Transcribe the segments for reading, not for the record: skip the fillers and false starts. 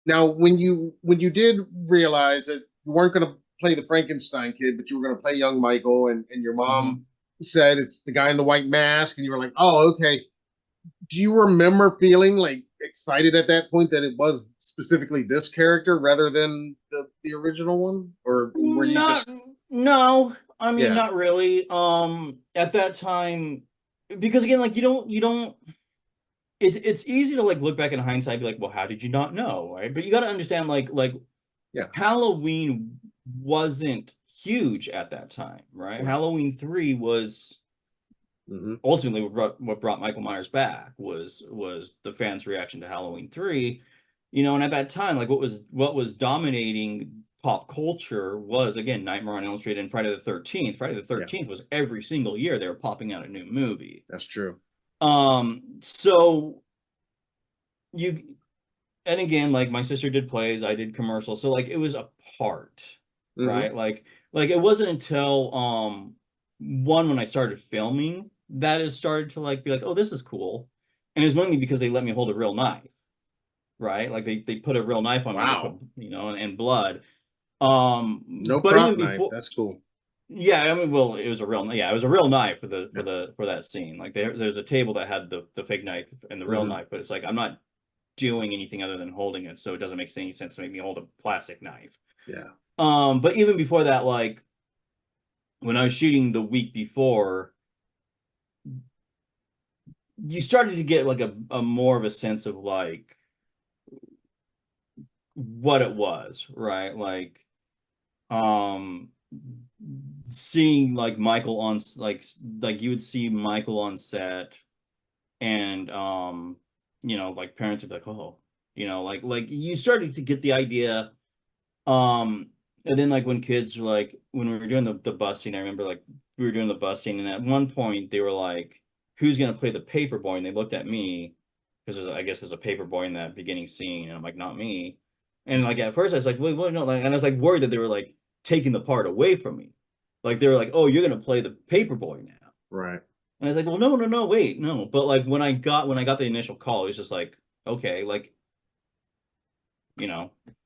Now, when you did realize that you weren't going to play the Frankenstein kid, but you were going to play young Michael, and your mom Hmm. said it's the guy in the white mask, and you were like, oh, okay. Do you remember feeling like excited at that point that it was specifically this character rather than the original one, or were you Not, just no. I mean, yeah, not really. At that time, because again, like you don't. It's easy to like look back in hindsight, and be like, well, how did you not know, right? But you got to understand, like yeah, Halloween wasn't huge at that time, right? right, Halloween 3 was hmm, ultimately what brought Michael Myers back was the fans' reaction to Halloween 3. And at that time, like what was dominating pop culture was again Nightmare on Elm Street and Friday the 13th. Friday the yeah, 13th was every single year they were popping out a new movie. that's true. So you and again, like my sister did plays, I did commercials, so like it was a part, Hmm. right? Like it wasn't until one when I started filming that it started to like be like, oh, this is cool. And it was mainly because they let me hold a real knife, right? Like they put a real knife on me, they put, Wow, and blood. no But prop even knife. before, That's cool. yeah, I mean, well, it was a real knife for the Yeah. for that scene. Like there's a table that had the fake knife and the real Hmm. knife, but it's like I'm not doing anything other than holding it, so it doesn't make any sense to make me hold a plastic knife. Yeah. But even before that, like when I was shooting the week before, you started to get like a more of a sense of like what it was, right? Um seeing like Michael on like you would see Michael on set and like parents would be like, oh, like you started to get the idea. And then like when kids were like when we were doing the bus scene, I remember like we were doing the bus scene, and at one point they were like, "Who's gonna play the paper boy?" And they looked at me because I guess there's a paper boy in that beginning scene, and I'm like, "Not me." And like at first I was like, "Wait, what? No!" Like, and I was like worried that they were like taking the part away from me. Like they were like, "Oh, you're gonna play the paper boy now." Right. And I was like, "Well, no, no, no, wait, no." But like when I got the initial call, it was just like, okay, like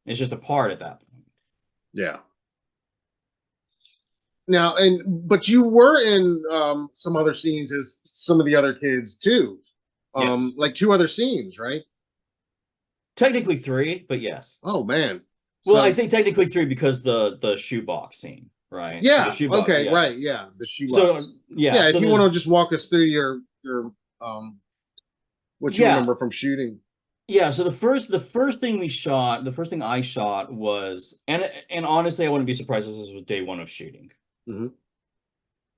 it's just a part at that point. Yeah. Now, and but you were in some other scenes as some of the other kids too, Yes. like two other scenes, right? Technically three, but yes. Oh man. Well, I So say technically three because the shoebox scene, right? So the yeah, shoebox, okay, yeah. right, yeah, the So shoebox. yeah, Yeah, so if you want there's to just walk us through your what you yeah, remember from shooting. yeah. So the first thing we shot, the first thing I shot was, and honestly, I wouldn't be surprised if this was day one of shooting. Hmm.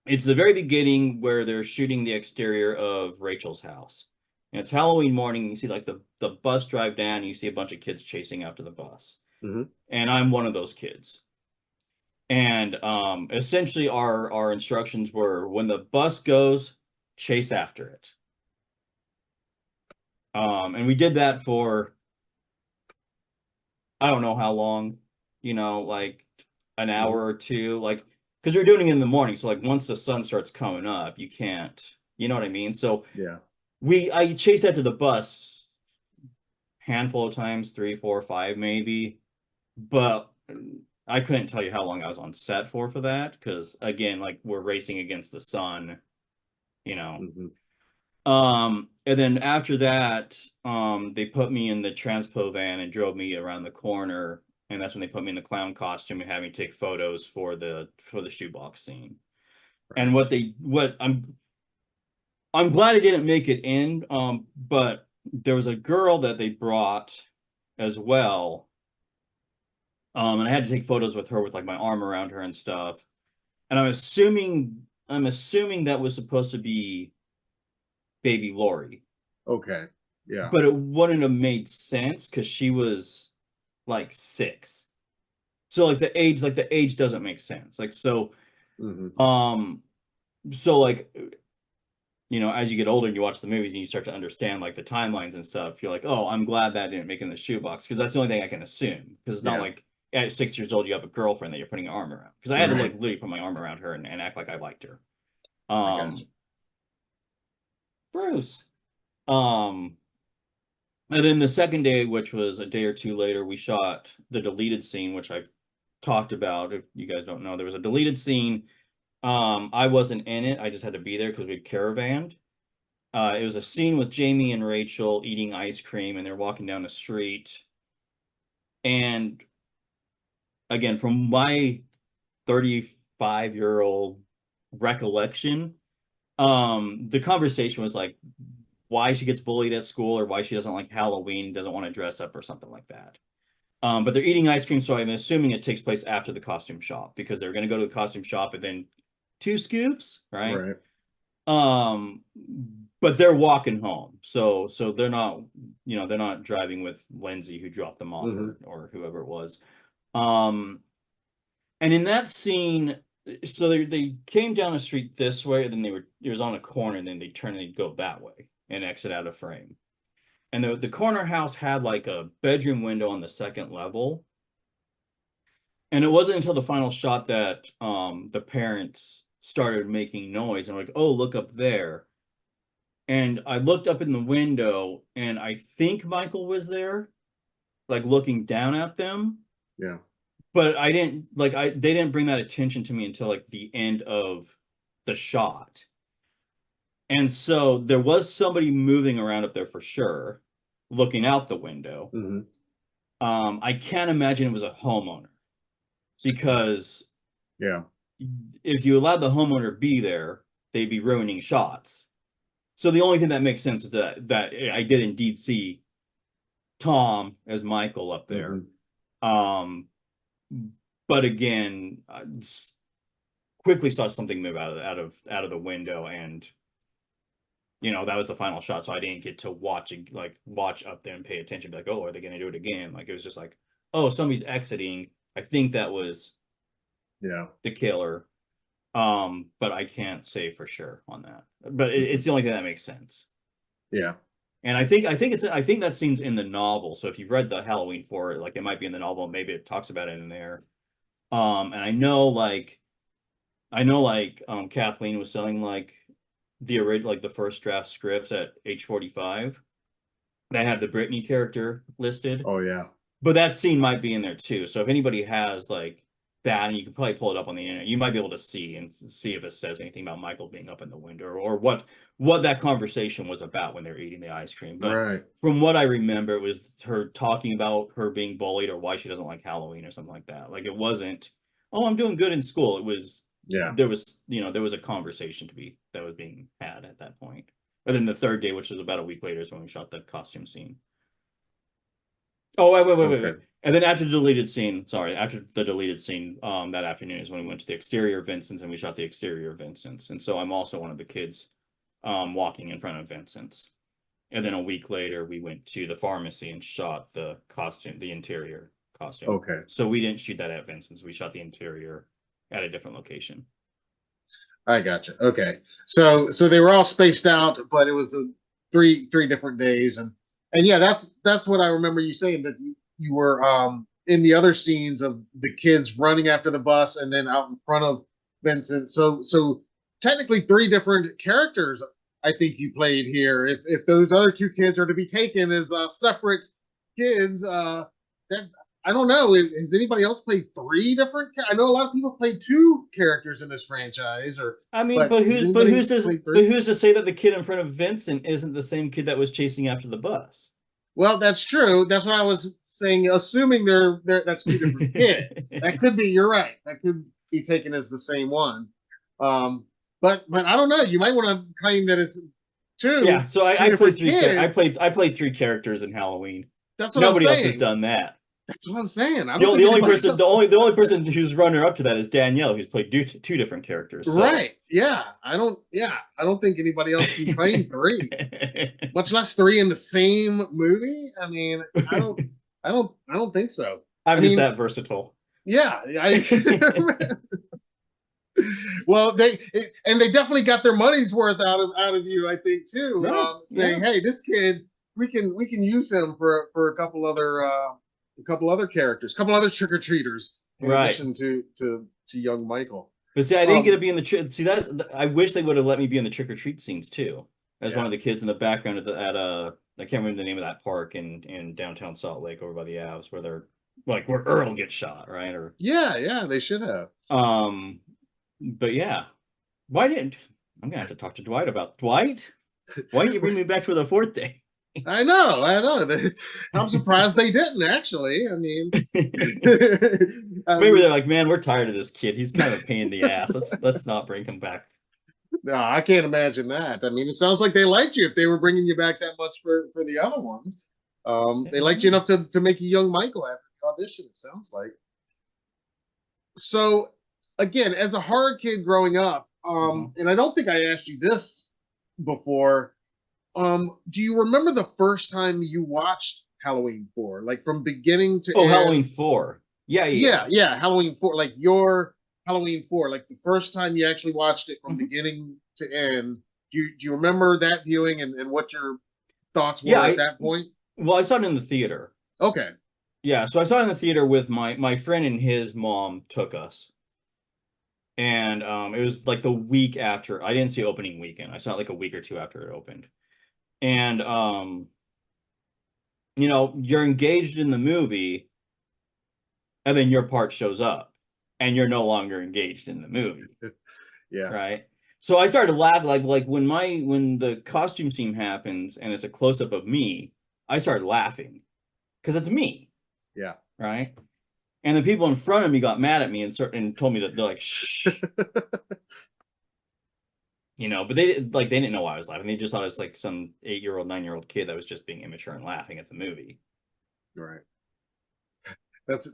It's the very beginning where they're shooting the exterior of Rachel's house. And it's Halloween morning, and you see like the bus drive down, and you see a bunch of kids chasing after the bus. Hmm. And I'm one of those kids. And essentially, our instructions were when the bus goes, chase after it. And we did that for I don't know how long, like an Hmm. hour or two, like because we are doing it in the morning. So like once the sun starts coming up, you can't, you know what I mean? So Yeah. I chased after the bus handful of times, three, four, five, maybe, but I couldn't tell you how long I was on set for that because again, like we're racing against the sun, you know. Hmm. And then after that, they put me in the transpo van and drove me around the corner, and that's when they put me in the clown costume and had me take photos for the shoebox scene. Right. And what I'm glad I didn't make it in, but there was a girl that they brought as well, and I had to take photos with her with like my arm around her and stuff. And I'm assuming that was supposed to be baby Lori, Okay. Yeah. but it wouldn't have made sense because she was like 6. So like the age doesn't make sense. Like Hmm. um so like as you get older and you watch the movies and you start to understand like the timelines and stuff, you're like, oh, I'm glad that didn't make it in the shoebox because that's the only thing I can assume. Because it's not Yeah. like at 6 years old you have a girlfriend that you're putting your arm around. Because I had to like Right. literally put my arm around her and act like I liked her. I got you. Um Bruce. Um And then the second day, which was a day or two later, we shot the deleted scene, which I've talked about. If you guys don't know, there was a deleted scene. I wasn't in it. I just had to be there because we caravanned. It was a scene with Jamie and Rachel eating ice cream, and they're walking down the street. And again, from my 35-year-old recollection, the conversation was like why she gets bullied at school or why she doesn't like Halloween, doesn't want to dress up or something like that. But they're eating ice cream, so I'm assuming it takes place after the costume shop because they're going to go to the costume shop and then 2 scoops, right? Right. Um, but they're walking home, so they're not, they're not driving with Lindsay who dropped them off or whoever it was. And in that scene, so they came down the street this way, and then it was on a corner, and then they turn and they go that way and exit out of frame. And the corner house had like a bedroom window on the second level. And it wasn't until the final shot that the parents started making noise and like, oh, look up there. And I looked up in the window and I think Michael was there, like looking down at them. Yeah. But I didn't they didn't bring that attention to me until like the end of the shot. And so there was somebody moving around up there for sure, looking out the window. I can't imagine it was a homeowner because if you allowed the homeowner be there, they'd be ruining shots. So the only thing that makes sense is that I did indeed see Tom as Michael up there. But again, I quickly saw something move out of the window, and that was the final shot. So I didn't get to watch up there and pay attention, be like, oh, are they going to do it again? Like it was just like, oh, somebody's exiting. I think that was the killer. But I can't say for sure on that. But it's the only thing that makes sense. Yeah. And I think that scene's in the novel. So if you've read the Halloween 4, like it might be in the novel, maybe it talks about it in there. And I know Kathleen was selling like the first draft scripts at H45 that had the Brittany character listed. Oh yeah. But that scene might be in there too. So if anybody has like that, and you can probably pull it up on the internet, you might be able to see if it says anything about Michael being up in the window or what that conversation was about when they're eating the ice cream. But from what I remember, it was her talking about her being bullied or why she doesn't like Halloween or something like that. Like it wasn't, oh, I'm doing good in school. It was, there was a conversation that was being had at that point. And then the third day, which was about a week later, is when we shot the costume scene. Oh, wait. And then after the deleted scene, that afternoon is when we went to the exterior of Vincent's and we shot the exterior of Vincent's. And so I'm also one of the kids walking in front of Vincent's. And then a week later, we went to the pharmacy and shot the interior costume. Okay. So we didn't shoot that at Vincent's. We shot the interior at a different location. I gotcha. Okay. So they were all spaced out, but it was the three different days. And yeah, that's what I remember you saying, that you were in the other scenes of the kids running after the bus and then out in front of Vincent. So technically 3 different characters I think you played here. If those other 2 kids are to be taken as separate kids, then I don't know. Has anybody else played 3 different? I know a lot of people played 2 characters in this franchise. Or I mean, but who's to say that the kid in front of Vincent isn't the same kid that was chasing after the bus? Well, that's true. That's what I was saying. Assuming that's 2 different kids. That could be. You're right. That could be taken as the same one. But I don't know. You might want to claim that it's 2. Yeah. So I played 3. I played 3 characters in Halloween. That's what nobody I'm else has done that. That's what I'm saying. The only person who's runner up to that is Danielle, who's played 2 different characters. So. Right? Yeah. I don't think anybody else can claim 3, much less 3 in the same movie. I mean, I don't think so. I'm just that versatile. Yeah. Well, they definitely got their money's worth out of you, I think, too. Right. Saying, hey, this kid, we can use him for a couple other characters, a couple other trick-or-treaters in addition to young Michael. But see, I didn't get to be in the I wish they would have let me be in the trick-or-treat scenes too, as one of the kids in the background at I can't remember the name of that park in downtown Salt Lake over by the Avs where they're like where Earl gets shot, right? Or Yeah, they should have. um, but yeah, why didn't I'm gonna have to talk to Dwight about Dwight? Why didn't you bring me back for the fourth day? I know. I'm surprised they didn't actually. I mean, I Maybe mean, they're like, man, we're tired of this kid. He's kind of a pain in the ass. Let's not bring him back. no, I can't imagine that. I mean, it sounds like they liked you if they were bringing you back that much for the other ones. They liked you enough to make you young Michael after the audition. It sounds like. So, again, as a horror kid growing up, and I don't think I asked you this before. Do you remember the first time you watched Halloween 4? Like from beginning to Oh, Halloween end? 4. Yeah, Yeah, Halloween 4, like your Halloween 4, like the first time you actually watched it from Mhm. beginning to end. Do you remember that viewing and what your thoughts Yeah, were at that point? I saw it in the theater. Okay. Yeah, so I saw it in the theater with my friend and his mom took us. And it was like the week after. I didn't see opening weekend. I saw it like a week or two after it opened. And you're engaged in the movie, and then your part shows up, and you're no longer engaged in the movie, Yeah. right? So I started laughing like when the costume scene happens and it's a close up of me, I started laughing because it's me, Yeah. right? And the people in front of me got mad at me and told me they're like, shh, but they didn't know why I was laughing. They just thought it was like some 8-year-old, 9-year-old kid that was just being immature and laughing at the movie. Right.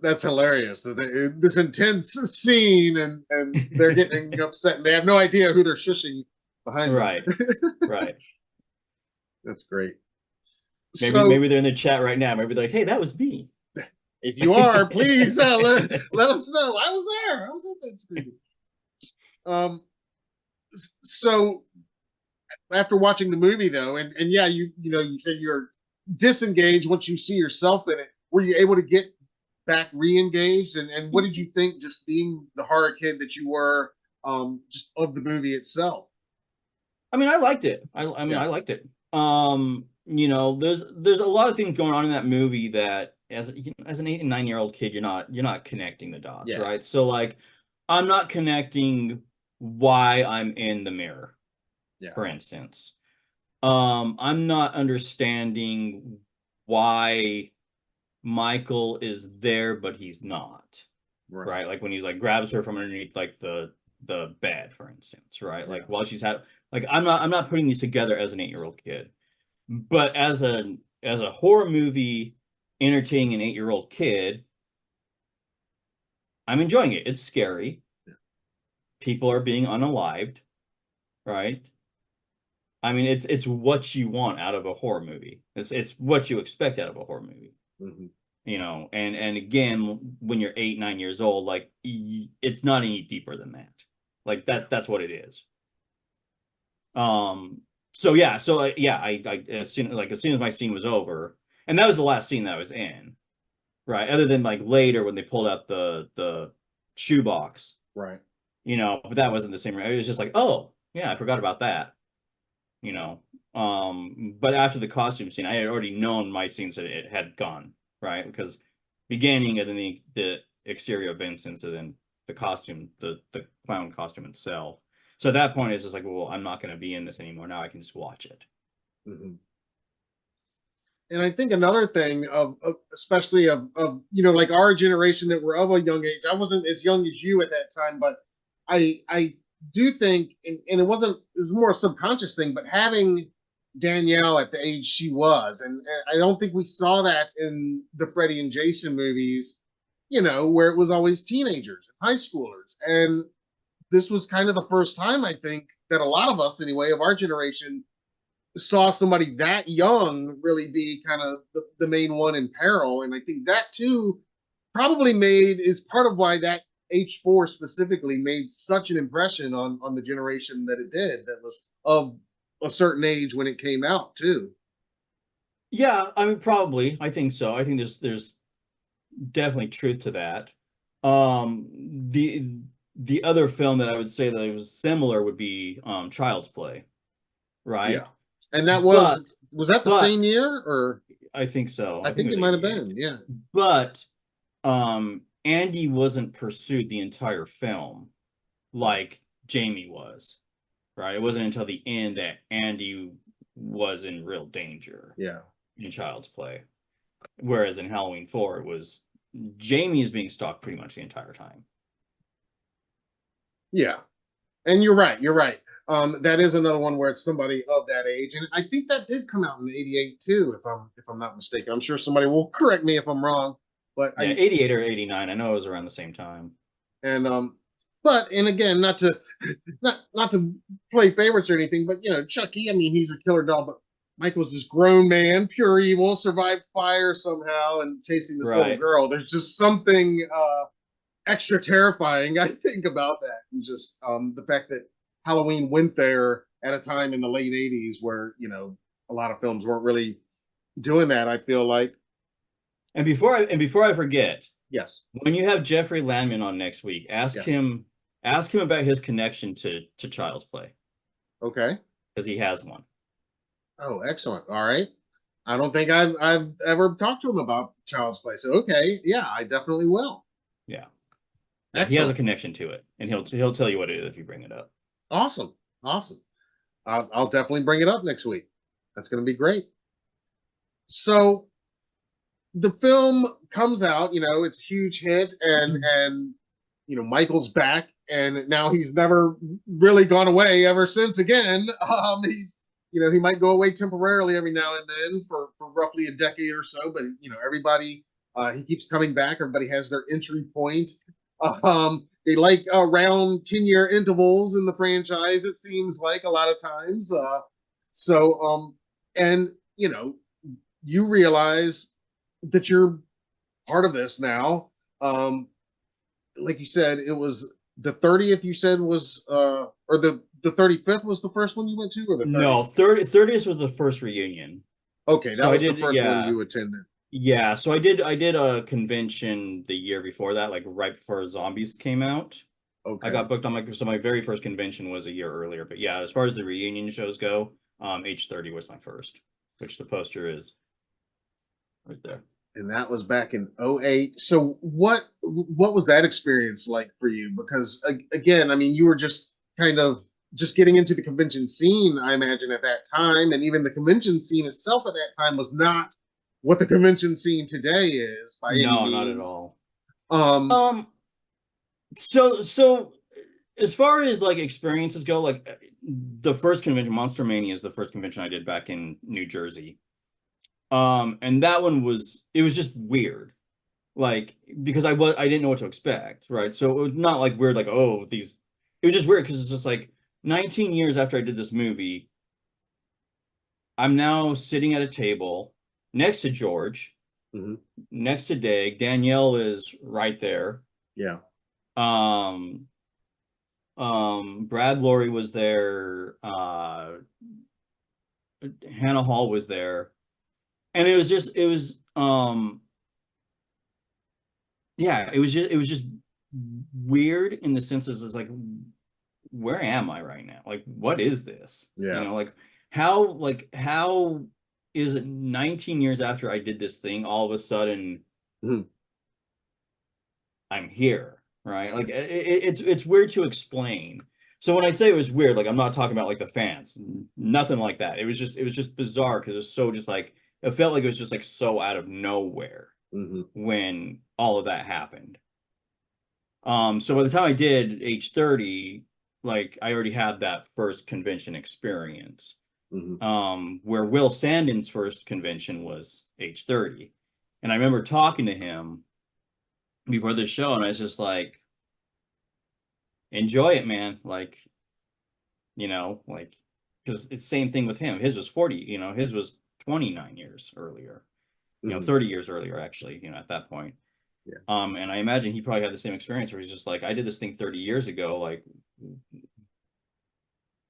That's hilarious. This intense scene and they're getting upset and they have no idea who they're shushing behind them. Right, right. That's great. Maybe So they're in the chat right now. Maybe they're like, hey, that was me. if you are, please let us know. I was there. I was at that screen. Um, so after watching the movie though, and yeah, you said you're disengaged once you see yourself in it. Were you able to get back re-engaged? And what did you think just being the horror kid that you were, just of the movie itself? I mean, I liked it. I mean, Yeah. I liked it. There's a lot of things going on in that movie that as an 8 and 9-year-old kid, you're not connecting the dots, Yeah. right? So like, I'm not connecting why I'm in the mirror, Yeah. for instance. I'm not understanding why Michael is there, but he's not, Right. right? Like when he's like grabs her from underneath like the bed, for instance, right? Yeah. Like while she's had like I'm not putting these together as an 8-year-old kid, but as a horror movie entertaining an 8-year-old kid, I'm enjoying it. It's scary. Yeah. People are being unalived, right? I mean, it's what you want out of a horror movie. It's what you expect out of a horror movie. Mm-hmm. And again, when you're 8, 9 years old, like it's not any deeper than that. Like Yeah. that's what it is. So yeah, I as soon as my scene was over, and that was the last scene that I was in, right? Other than like later when they pulled out the shoebox, Right. but that wasn't the same. It was just like, oh yeah, I forgot about that, you know. But after the costume scene, I had already known my scenes that it had gone, right? Because beginning and then the exterior of Vincent's and then the costume, the clown costume itself. So at that point, it's just like, well, I'm not going to be in this anymore. Now I can just watch it. Mm-hmm. And I think another thing especially of like our generation that were of a young age. I wasn't as young as you at that time, but I do think, and it was more a subconscious thing, but having Danielle at the age she was, and I don't think we saw that in the Freddy and Jason movies, where it was always teenagers and high schoolers. And this was kind of the first time I think that a lot of us anyway of our generation saw somebody that young really be kind of the main one in peril. And I think that too probably is part of why that H4 specifically made such an impression on the generation that it did, that was of a certain age when it came out too. Yeah, I mean, probably. I think so. I think there's definitely truth to that. The other film that I would say that it was similar would be Child's Play, Yeah. right? And that But was Was that the But same year, or I think so. I I think think it it was might have 88. been, yeah. But Andy wasn't pursued the entire film like Jamie was, right? It wasn't until the end that Andy was in real danger Yeah. in Child's Play. Whereas in Halloween 4, it was Jamie is being stalked pretty much the entire time. Yeah. And you're right. You're right. That is another one where it's somebody of that age, and I think that did come out in '88 too, if I'm not mistaken. I'm sure somebody will correct me if I'm wrong, but Yeah, 88 or 89. I know it was around the same time. and but and again, not to play favorites or anything, but you know, Chucky. I mean, he's a killer doll, but Michael's this grown man, pure evil, survived fire somehow, and chasing this little Right. girl. There's just something extra terrifying, I think, about that, and just the fact that Halloween went there at a time in the late '80s where a lot of films weren't really doing that. I feel like And before I forget, yes, when you have Jeffrey Landman on next week, yes, ask him about his connection to Child's Play okay, because he has one. oh, excellent, all right. I don't think I've ever talked to him about Child's Play, so okay, yeah, I definitely will. Yeah. Yeah, he has a Excellent, connection to it, and he'll tell you what it is if you bring it up. awesome, awesome. I'll definitely bring it up next week. That's going to be great. So the film comes out, it's a huge hit, and Michael's back, and now he's never really gone away ever since again. He's he might go away temporarily every now and then for roughly a decade or so, but everybody he keeps coming back. Everybody has their entry point. They like around 10-year intervals in the franchise, it seems like a lot of times. And you realize that you're part of this now. Like you said, it was the 30th. You said was or the 35th was the first one you went to, or the 30th? No, 30th was the first reunion. Okay, that So I was the did, first one yeah. you attended. Yeah, so I did a convention the year before that, like right before Zombies came out. I Okay, got booked on my very first convention was a year earlier. But yeah, as far as the reunion shows go, H30 was my first, which the poster is right there. and that was back in '08. So what was that experience like for you? Because again, I mean, you were just kind of just getting into the convention scene, I imagine, at that time, and even the convention scene itself at that time was not what the convention scene today is by any No, not at means. all. Um, Um, so as far as like experiences go, like the first convention, Monster Mania is the first convention I did back in New Jersey. And that one was it was just weird. Like because I didn't know what to expect, right? So it was not like weird, like, oh, these it was just weird because it's just like 19 years after I did this movie, I'm now sitting at a table next to George, mhm, next to Dag. Danielle is right there. yeah, Um, Brad Laurie was there, Hannah Hall was there, and it was yeah, it was just weird in the senses it's like where am I right now? Like what is this? You yeah, know, like how is it 19 years after I did this thing all of a sudden mhm, I'm here, right? Like it's weird to explain. So when I say it was weird, like I'm not talking about like the fans, nothing like that. It was just bizarre because it's so just like it felt like it was just like so out of nowhere mhm, when all of that happened. So by the time I did H30, like I already had that first convention experience. mhm. Where Will Sandin's first convention was H30. And I remember talking to him before the show, and I was just like, enjoy it, man. Like, like, because it's same thing with him. His was 40, his was 29 years earlier, Mhm. 30 years earlier, actually, at that point. Yeah. And I imagine he probably had the same experience where he's just like, I did this thing 30 years ago. Like,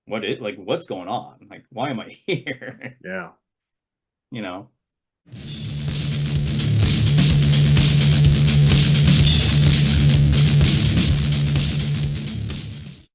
what's going on? Like, why am I here? Yeah. you know?